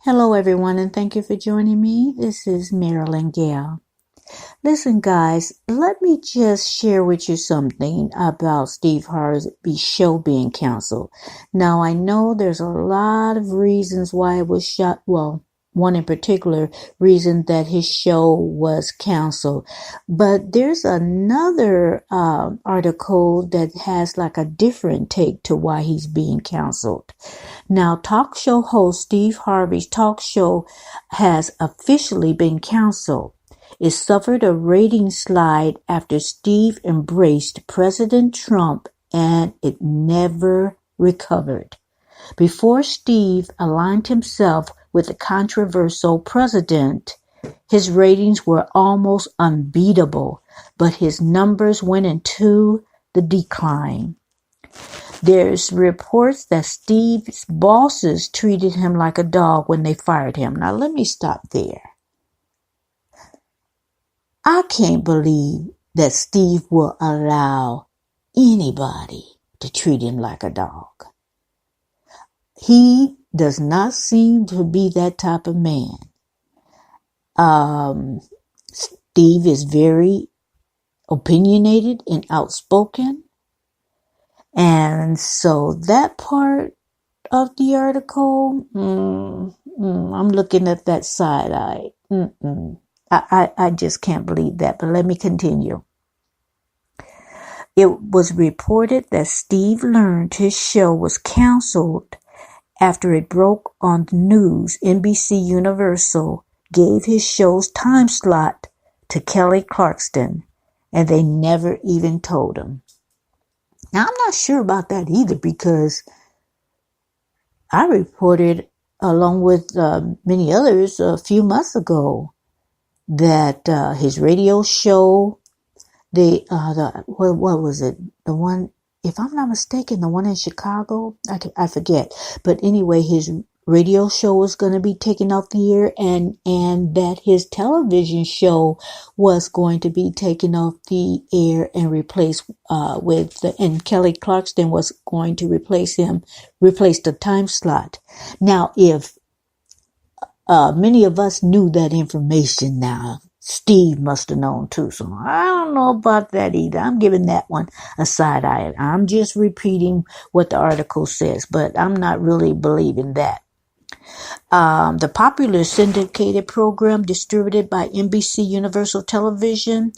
Hello, everyone, and thank you for joining me. This is Marilyn Gale. Listen, guys, let me just share with you something about Steve Harvey's show being canceled. Now, I know there's a lot of reasons why it was shut. Well, one in particular reason that his show was canceled. But there's another article that has like a different take to why he's being canceled. Now, talk show host Steve Harvey's talk show has officially been canceled. It suffered a ratings slide after Steve embraced President Trump and it never recovered. Before Steve aligned himself with the controversial president, his ratings were almost unbeatable, but his numbers went into the decline. There's reports that Steve's bosses treated him like a dog when they fired him. Now, let me stop there. I can't believe that Steve will allow anybody to treat him like a dog. He does not seem to be that type of man. Steve is very opinionated and outspoken. And so that part of the article, I'm looking at that side-eye. I just can't believe that, but let me continue. It was reported that Steve learned his show was canceled after it broke on the news. NBC-Universal gave his show's time slot to Kelly Clarkson, and they never even told him. Now, I'm not sure about that either, because I reported, along with many others a few months ago, that his radio show, what was it? The one, if I'm not mistaken, the one in Chicago, I forget. But anyway, his radio show was going to be taken off the air, and that his television show was going to be taken off the air and replaced and Kelly Clarkson was going to replace the time slot. Now, if many of us knew that information, now Steve must have known too. So I don't know about that either. I'm giving that one a side eye. I'm just repeating what the article says, but I'm not really believing that. The popular syndicated program distributed by NBC-Universal Television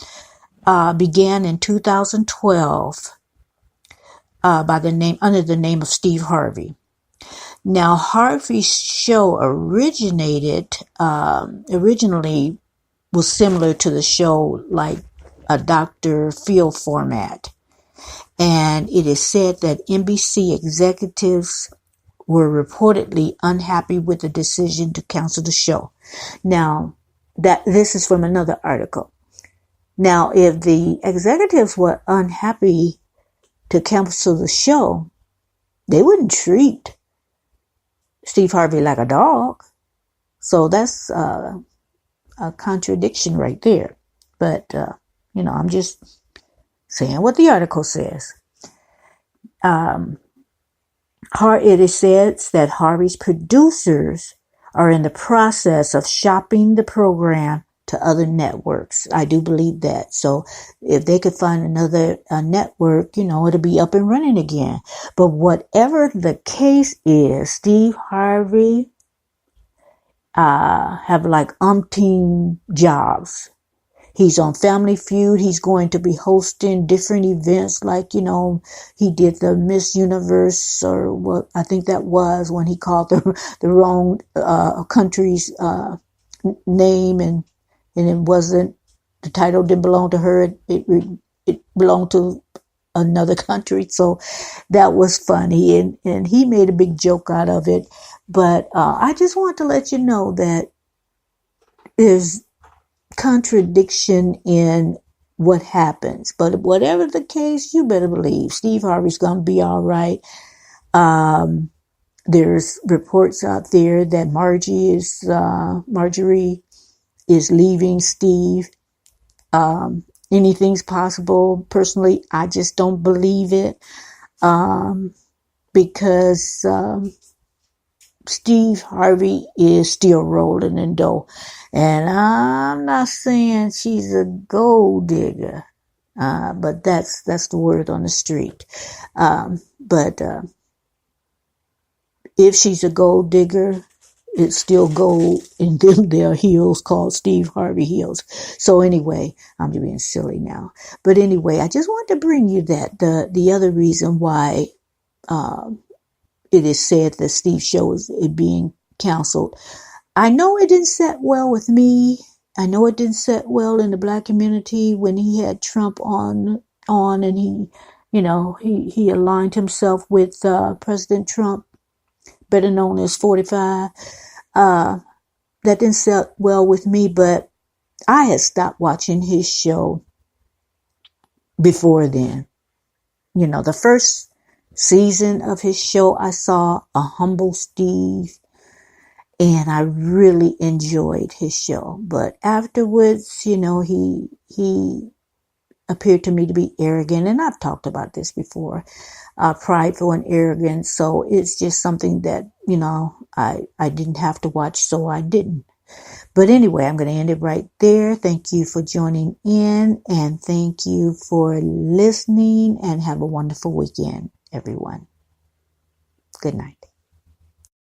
began in 2012 under the name of Steve Harvey. Now, Harvey's show originally was similar to the show, like a Dr. Phil format. And it is said that NBC executives were reportedly unhappy with the decision to cancel the show. Now, this is from another article. Now, if the executives were unhappy to cancel the show, they wouldn't treat Steve Harvey like a dog. So that's a contradiction right there. But, I'm just saying what the article says. It is said that Harvey's producers are in the process of shopping the program to other networks. I do believe that. So if they could find another network, it'll be up and running again. But whatever the case is, Steve Harvey have like umpteen jobs. He's on Family Feud. He's going to be hosting different events, like, he did the Miss Universe, or what I think that was when he called the wrong country's name, and it wasn't, the title didn't belong to her. It belonged to another country. So that was funny, and he made a big joke out of it. But I just want to let you know that there's contradiction in what happens. But whatever the case, you better believe Steve Harvey's going to be all right. There's reports out there that Marjorie is leaving Steve. Anything's possible. Personally, I just don't believe it. Because Steve Harvey is still rolling in dough. And I'm not saying she's a gold digger, but that's the word on the street. But if she's a gold digger, it's still gold in them their heels called Steve Harvey heels. So anyway, I'm just being silly now. But anyway, I just wanted to bring you that. The other reason why it is said that Steve's show is being canceled. I know it didn't set well with me. I know it didn't set well in the black community when he had Trump on and he aligned himself with President Trump, better known as 45. That didn't set well with me, but I had stopped watching his show before then. The first season of his show, I saw a humble Steve, and I really enjoyed his show. But afterwards, he appeared to me to be arrogant, and I've talked about this before, prideful and arrogant. So it's just something that, I didn't have to watch, so I didn't. But anyway, I'm going to end it right there. Thank you for joining in, and thank you for listening, and have a wonderful weekend, everyone. Good night.